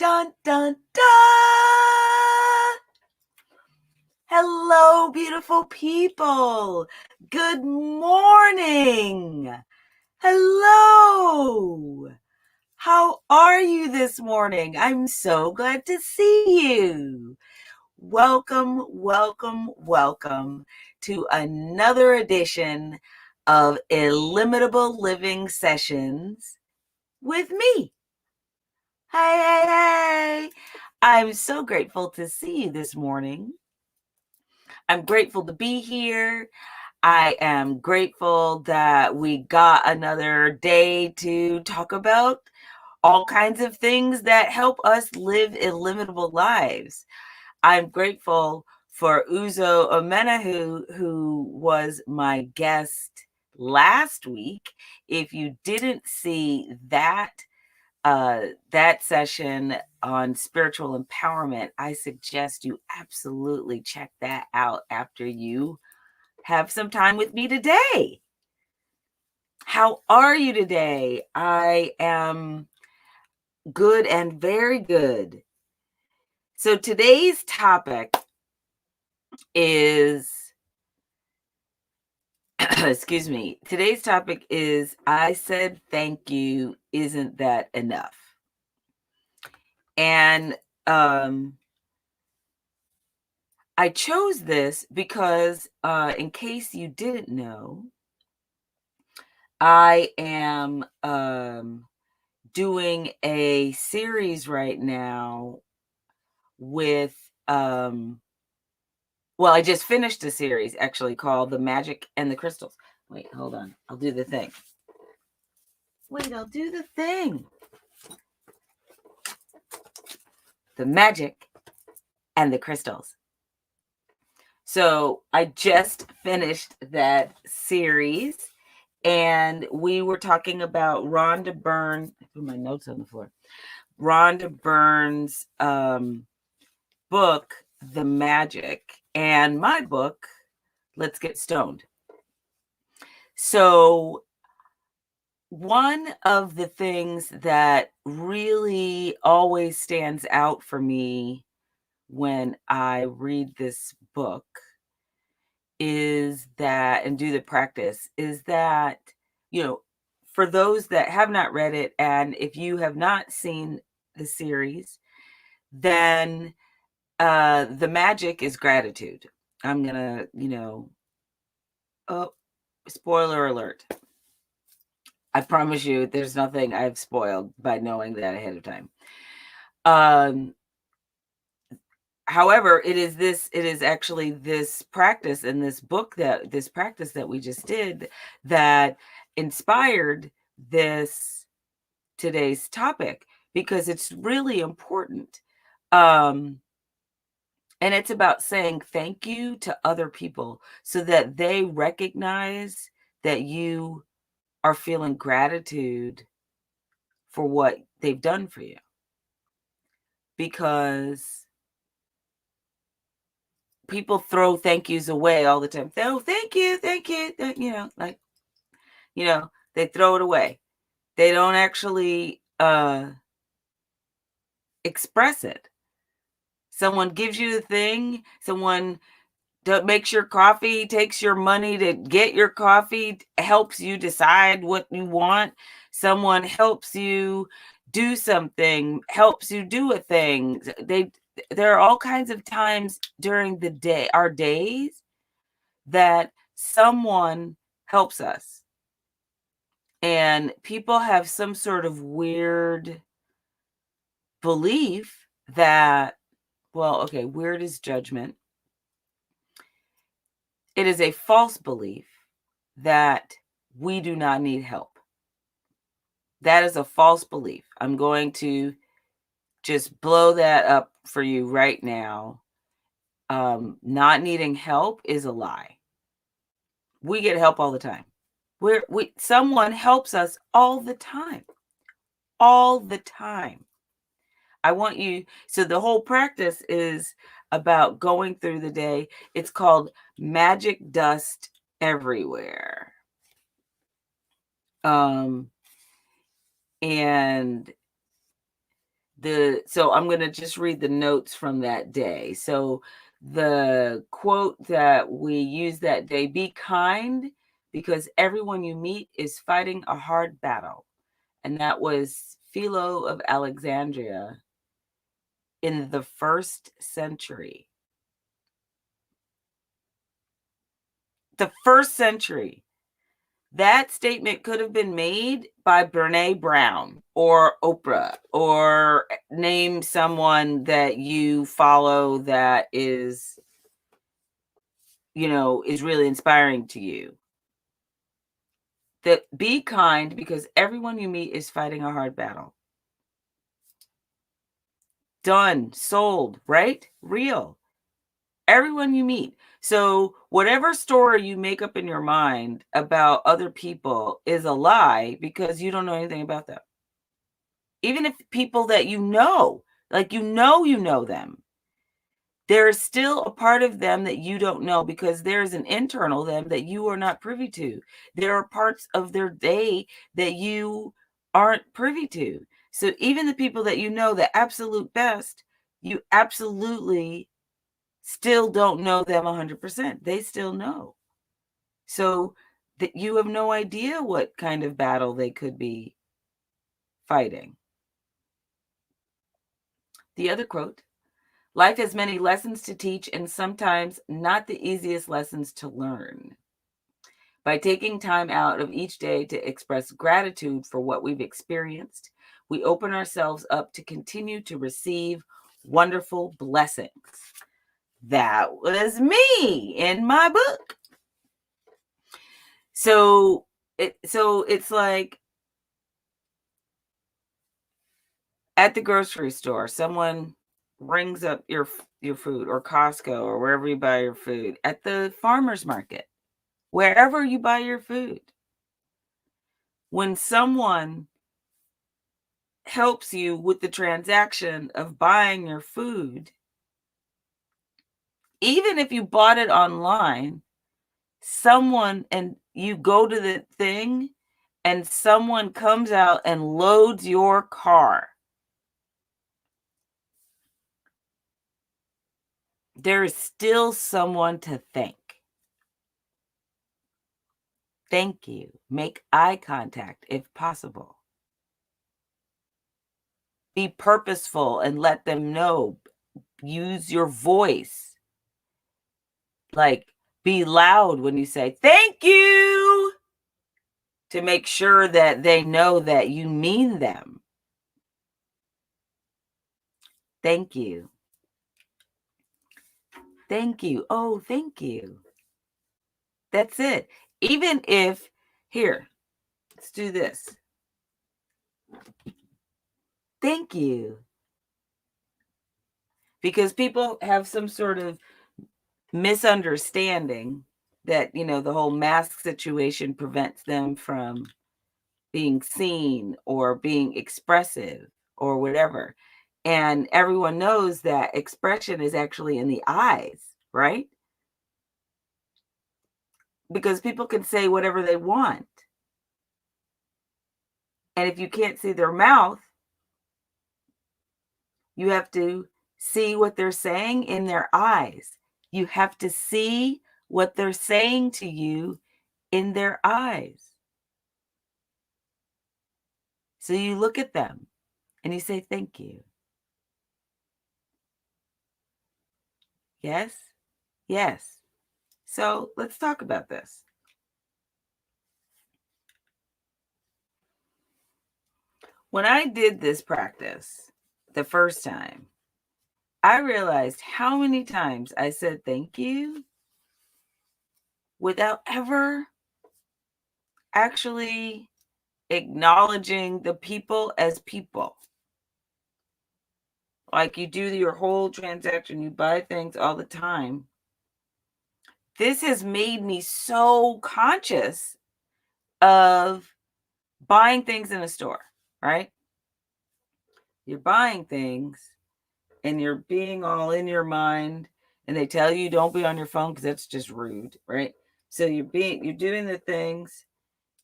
Dun, dun, dun! Hello, beautiful people. Good morning. Hello. How are you this morning? I'm so glad to see you. Welcome, welcome, welcome to another edition of Illimitable Living Sessions with me. Hey. I'm so grateful to see you this morning. I'm grateful to be here. I am grateful that we got another day to talk about all kinds of things that help us live illimitable lives. I'm grateful for Uzo Omenahu, who was my guest last week. If you didn't see that session on spiritual empowerment, I suggest you absolutely check that out after you have some time with me today. How are you today? I am good and very good. So today's topic is, excuse me, today's topic is, I said thank you, isn't that enough? And I chose this because, in case you didn't know, I am doing a series right now with, well, I just finished a series actually called The Magic and the Crystals. Wait, hold on. I'll do the thing. The Magic and the Crystals. So I just finished that series, and we were talking about Rhonda Byrne. I put my notes on the floor. Rhonda Byrne's book, The Magic, and my book, Let's Get Stoned. So one of the things that really always stands out for me when I read this book is that, and do the practice, is that, for those that have not read it, and if you have not seen the series, then the magic is gratitude. I'm gonna, oh, spoiler alert. I promise you there's nothing I've spoiled by knowing that ahead of time. However, it is actually this practice in this book, this practice that we just did, that inspired today's topic, because it's really important. And it's about saying thank you to other people so that they recognize that you are feeling gratitude for what they've done for you. Because people throw thank yous away all the time. Oh, thank you. They throw it away. They don't actually express it. Someone gives you the thing, someone makes your coffee, takes your money to get your coffee, helps you decide what you want. Someone helps you do something, helps you do a thing. There are all kinds of times during the day, our days, that someone helps us. And people have some sort of weird belief that, weird is judgment. It is a false belief that we do not need help. That is a false belief. I'm going to just blow that up for you right now. Not needing help is a lie. We get help all the time. Someone helps us all the time. All the time. So the whole practice is about going through the day. It's called Magic Dust Everywhere. And So I'm going to just read the notes from that day. So the quote that we used that day: be kind because everyone you meet is fighting a hard battle. And that was Philo of Alexandria in the 1st century. The 1st century. That statement could have been made by Brene Brown or Oprah, or name someone that you follow that is, is really inspiring to you. That be kind because everyone you meet is fighting a hard battle. Done, sold, right? Real. Everyone you meet. So whatever story you make up in your mind about other people is a lie because you don't know anything about them. Even if people that like you know them, there is still a part of them that you don't know because there's an internal them that you are not privy to. There are parts of their day that you aren't privy to. So even the people that you know the absolute best, you absolutely still don't know them 100%. They still know. So that you have no idea what kind of battle they could be fighting. The other quote: life has many lessons to teach and sometimes not the easiest lessons to learn. By taking time out of each day to express gratitude for what we've experienced, we open ourselves up to continue to receive wonderful blessings. That was me in my book. So it's like at the grocery store, someone rings up your food, or Costco, or wherever you buy your food, at the farmer's market, wherever you buy your food. When someone helps you with the transaction of buying your food, even if you bought it online, and you go to the thing and someone comes out and loads your car, there is still someone to thank. Thank you. Make eye contact if possible. Be purposeful and let them know. Use your voice. Like, be loud when you say thank you, to make sure that they know that you mean them. Thank you. Thank you. Oh, thank you. That's it. Even if, here, let's do this. Thank you. Because people have some sort of misunderstanding that, the whole mask situation prevents them from being seen or being expressive or whatever. And everyone knows that expression is actually in the eyes, right? Because people can say whatever they want. And if you can't see their mouth, you have to see what they're saying in their eyes. You have to see what they're saying to you in their eyes. So you look at them and you say, thank you. Yes? Yes. So let's talk about this. When I did this practice the first time, I realized how many times I said thank you without ever actually acknowledging the people as people. Like, you do your whole transaction, you buy things all the time. This has made me so conscious of buying things in a store, right? You're buying things and you're being all in your mind, and they tell you don't be on your phone because that's just rude, right? So you're doing the things,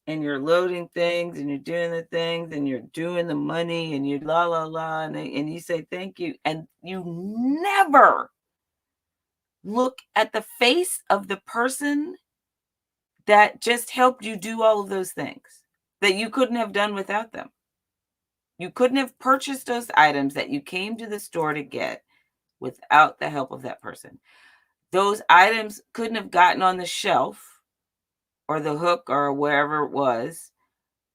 and you're loading things and you're doing the things and you're doing the money and you la la la and you say thank you, and you never look at the face of the person that just helped you do all of those things that you couldn't have done without them. You couldn't have purchased those items that you came to the store to get without the help of that person. Those items couldn't have gotten on the shelf or the hook or wherever it was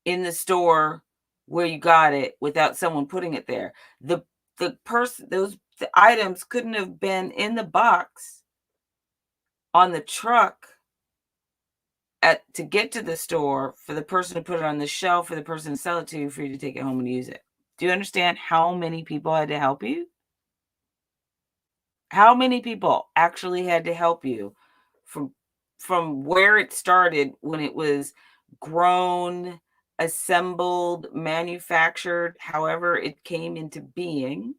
in the store where you got it without someone putting it there. The items couldn't have been in the box on the truck to get to the store for the person to put it on the shelf, for the person to sell it to you, for you to take it home and use it. Do you understand how many people had to help you? How many people actually had to help you from where it started when it was grown, assembled, manufactured, however it came into being,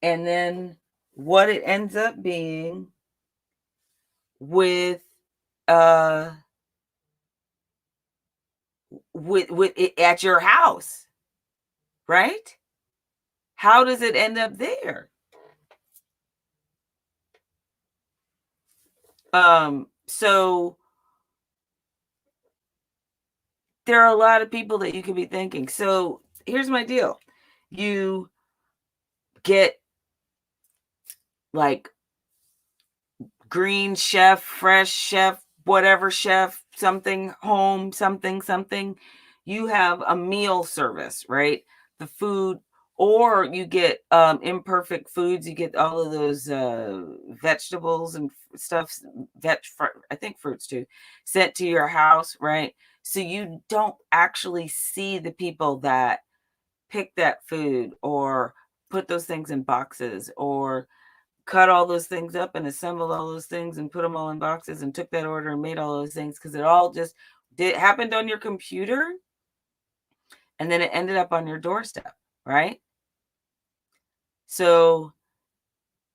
and then what it ends up being with it at your house, right? How does it end up there? So there are a lot of people that you could be thanking. So here's my deal. You get like green chef, fresh chef, whatever chef, something home, something. You have a meal service, right? The food, or you get imperfect foods. You get all of those vegetables and stuff, I think fruits too, sent to your house, right? So you don't actually see the people that pick that food or put those things in boxes or cut all those things up and assembled all those things and put them all in boxes and took that order and made all those things, because it all just happened on your computer and then it ended up on your doorstep, right? So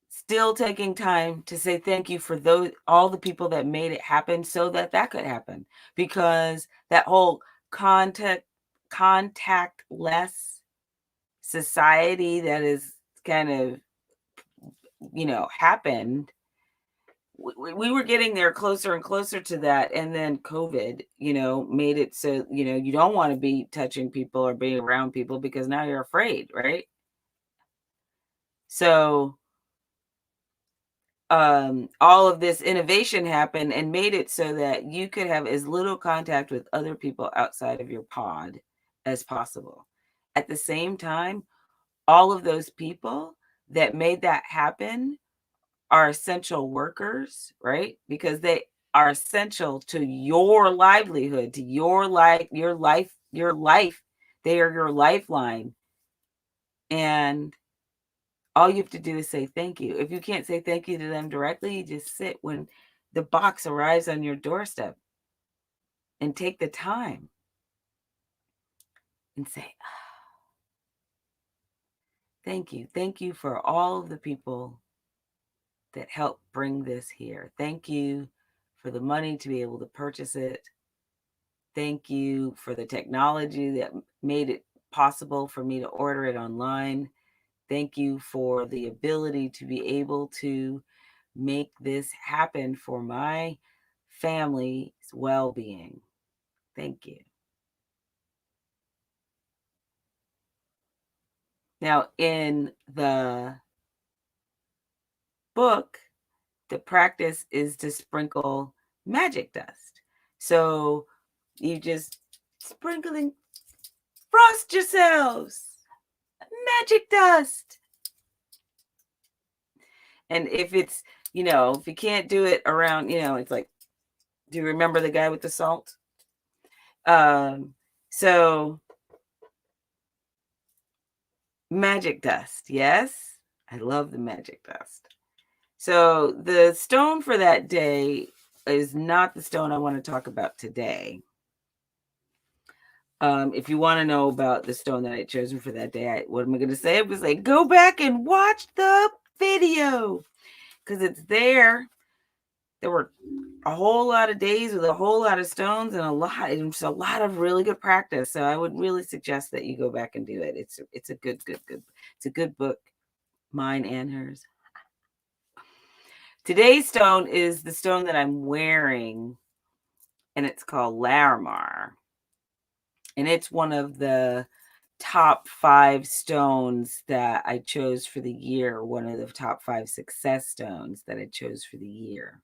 still taking time to say thank you for all the people that made it happen so that could happen, because that whole contact contactless society that is kind of, happened, we were getting there closer and closer to that. And then COVID, made it so, you don't want to be touching people or being around people because now you're afraid, right? So all of this innovation happened and made it so that you could have as little contact with other people outside of your pod as possible. At the same time, all of those people that made that happen are essential workers, right? Because they are essential to your livelihood, to your life. They are your lifeline. And all you have to do is say thank you. If you can't say thank you to them directly, you just sit when the box arrives on your doorstep and take the time and say, thank you. Thank you for all of the people that helped bring this here. Thank you for the money to be able to purchase it. Thank you for the technology that made it possible for me to order it online. Thank you for the ability to be able to make this happen for my family's well-being. Thank you. Now, in the book, the practice is to sprinkle magic dust. So you just sprinkling, frost yourselves, magic dust. And if it's, if you can't do it around, it's like, do you remember the guy with the salt? So magic dust. Yes. I love the magic dust. So the stone for that day is not the stone I want to talk about today. If you want to know about the stone that I chosen for that day, what am I going to say? I was like, go back and watch the video because it's there. there were a whole lot of days with a whole lot of stones and it was a lot of really good practice. So I would really suggest that you go back and do it. It's a good. It's a good book, mine and hers. Today's stone is the stone that I'm wearing, and it's called Larimar. And it's one of the top 5 stones that I chose for the year, one of the top 5 success stones that I chose for the year.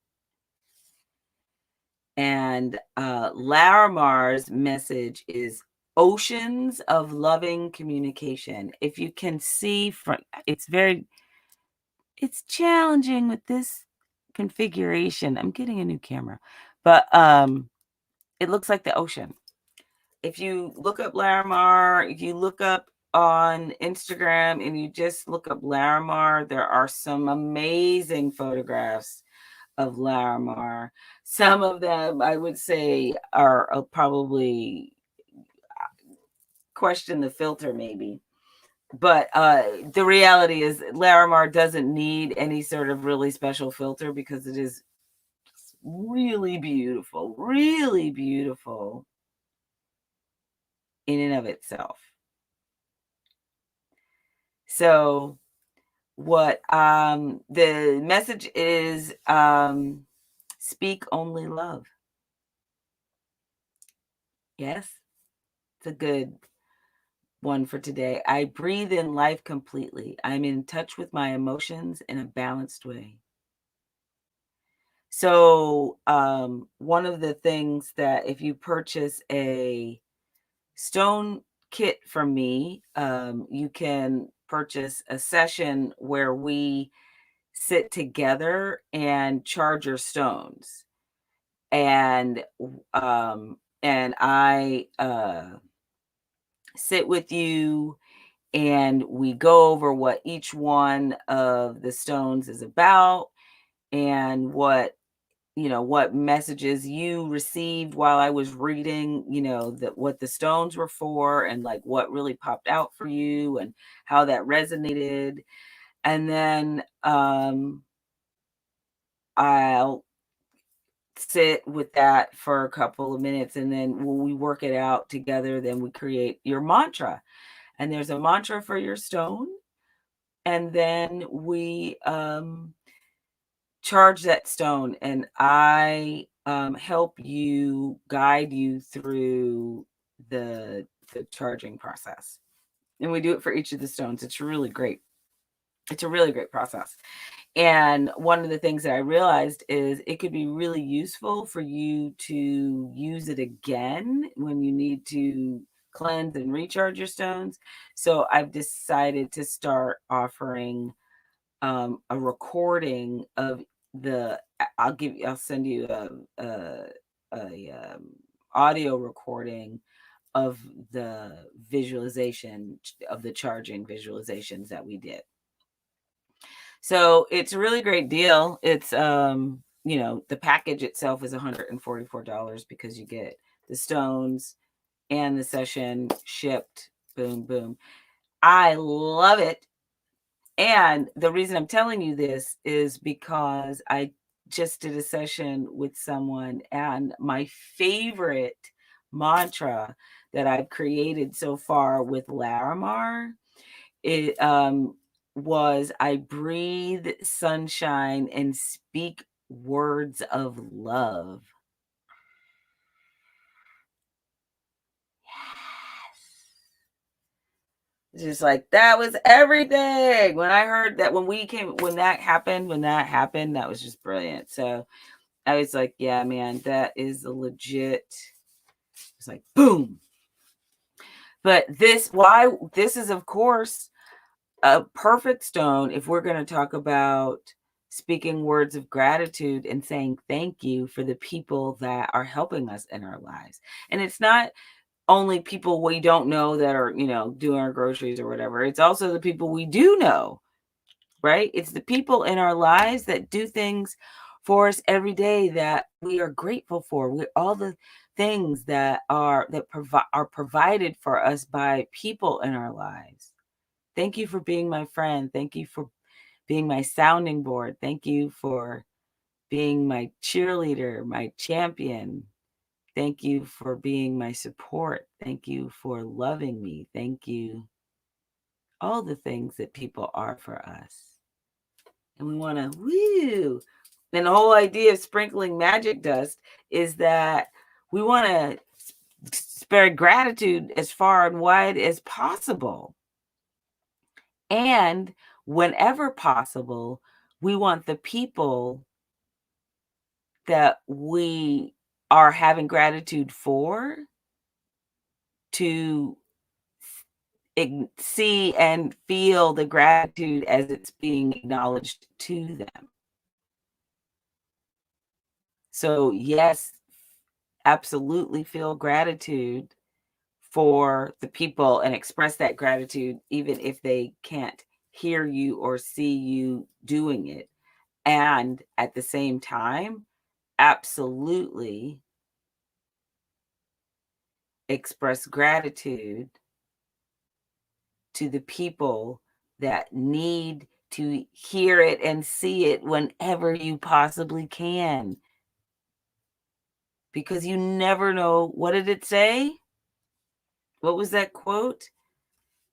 And Larimar's message is oceans of loving communication. If you can see from, it's challenging with this configuration. I'm getting a new camera, but it looks like the ocean. If you look up Larimar, if you look up on Instagram and you just look up Larimar, there are some amazing photographs of Larimar. Some of them, I would say, are probably question the filter, maybe. But the reality is Larimar doesn't need any sort of really special filter because it is really beautiful in and of itself. So what the message is, speak only love. Yes, it's a good one for today. I breathe in life completely. I'm in touch with my emotions in a balanced way. So one of the things that if you purchase a stone kit from me, you can purchase a session where we sit together and charge your stones. And I sit with you and we go over what each one of the stones is about and what messages you received while I was reading, what the stones were for and like what really popped out for you and how that resonated. And then I'll sit with that for a couple of minutes, and then when we work it out together, then we create your mantra. And there's a mantra for your stone, and then we charge that stone, and I help you, guide you through the charging process. And we do it for each of the stones. It's really great. It's a really great process. And one of the things that I realized is it could be really useful for you to use it again when you need to cleanse and recharge your stones. So I've decided to start offering a recording of I'll send you a audio recording of the visualization of the charging visualizations that we did. So it's a really great deal. It's the package itself is $144 because you get the stones and the session shipped. Boom, boom. I love it. And the reason I'm telling you this is because I just did a session with someone, and my favorite mantra that I've created so far with Larimar, it was I breathe sunshine and speak words of love. It's just like that was everything. When I heard that, when that happened, that was just brilliant. So I was like, yeah, man, that is a legit. It's like boom. But this is of course a perfect stone if we're going to talk about speaking words of gratitude and saying thank you for the people that are helping us in our lives. And it's not only people we don't know that are, doing our groceries or whatever. It's also the people we do know, right? It's the people in our lives that do things for us every day that we are grateful for. All the things that are provided for us by people in our lives. Thank you for being my friend. Thank you for being my sounding board. Thank you for being my cheerleader, my champion. Thank you for being my support. Thank you for loving me. Thank you. All the things that people are for us. And we want to, woo. And the whole idea of sprinkling magic dust is that we want to spread gratitude as far and wide as possible. And whenever possible, we want the people that we are having gratitude for to see and feel the gratitude as it's being acknowledged to them. So, yes, absolutely feel gratitude for the people and express that gratitude, even if they can't hear you or see you doing it. And at the same time, absolutely express gratitude to the people that need to hear it and see it whenever you possibly can. Because you never know. What did it say? What was that quote?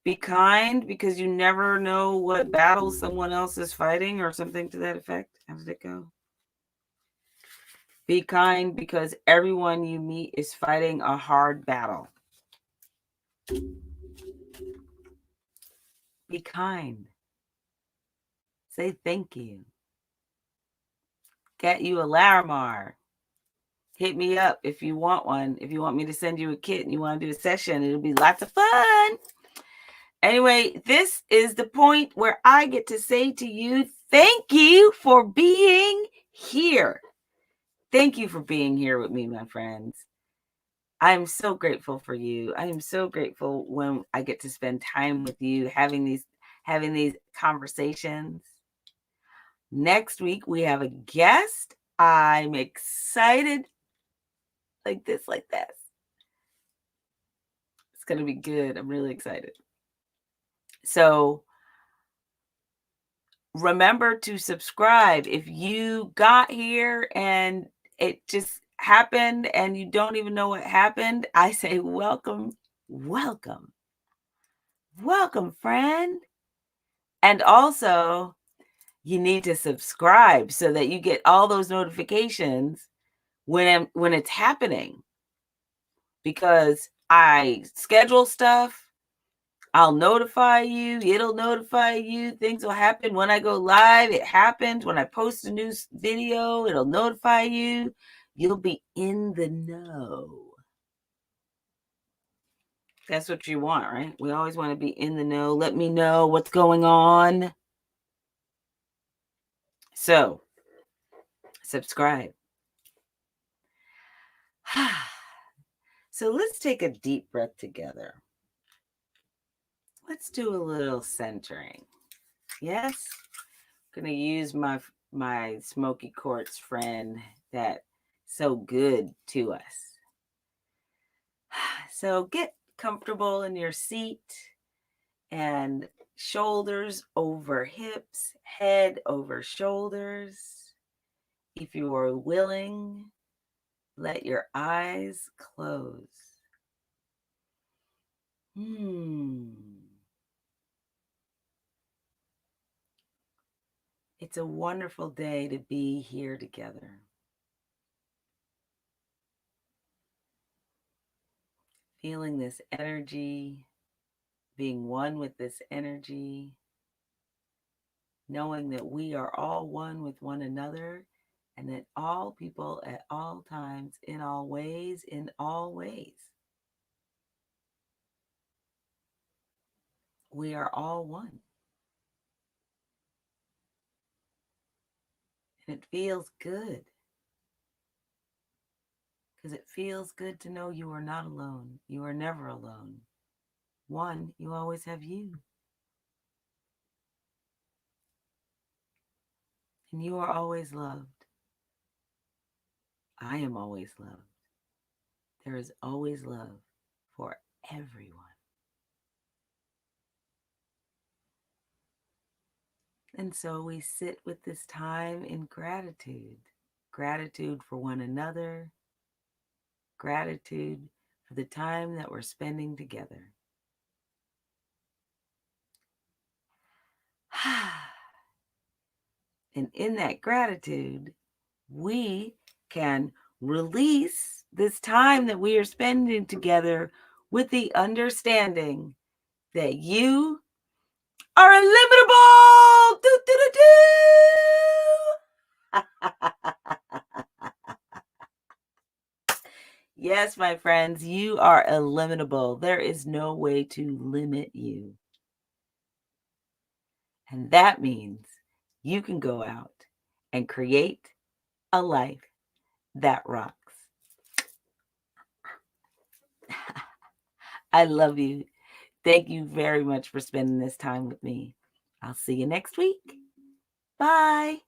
Be kind because you never know what battle someone else is fighting, or something to that effect. How did it go? Be kind because everyone you meet is fighting a hard battle. Be kind. Say thank you. Get you a Larimar. Hit me up if you want one. If you want me to send you a kit and you want to do a session, it'll be lots of fun. Anyway, this is the point where I get to say to you, thank you for being here. Thank you for being here with me, my friends. I'm so grateful for you. I am so grateful when I get to spend time with you, having these conversations. Next week, we have a guest. I'm excited. Like this. It's going to be good. I'm really excited. So remember to subscribe. If you got here and it just happened and you don't even know what happened, I say welcome, friend. And also, you need to subscribe so that you get all those notifications when it's happening. Because I schedule stuff, I'll notify you, it'll notify you, things will happen. When I go live, it happens. When I post a new video, it'll notify you. You'll be in the know. That's what you want, right? We always want to be in the know. Let me know what's going on. So, subscribe. So let's take a deep breath together. Let's do a little centering. Yes? I'm going to use my smoky quartz friend that's so good to us. So get comfortable in your seat and shoulders over hips, head over shoulders. If you are willing, let your eyes close. It's a wonderful day to be here together. Feeling this energy, being one with this energy, knowing that we are all one with one another, and that all people at all times, in all ways, we are all one. And it feels good. Because it feels good to know you are not alone. You are never alone. One, you always have you. And you are always loved. I am always loved. There is always love for everyone. And so we sit with this time in gratitude. gratitude for one another, gratitude for the time that we're spending together. And in that gratitude, we can release this time that we are spending together with the understanding that you are illimitable. Do, do, do, do. Yes, my friends, you are illimitable. There is no way to limit you. And that means you can go out and create a life that rocks. I love you. Thank you very much for spending this time with me. I'll see you next week. Bye.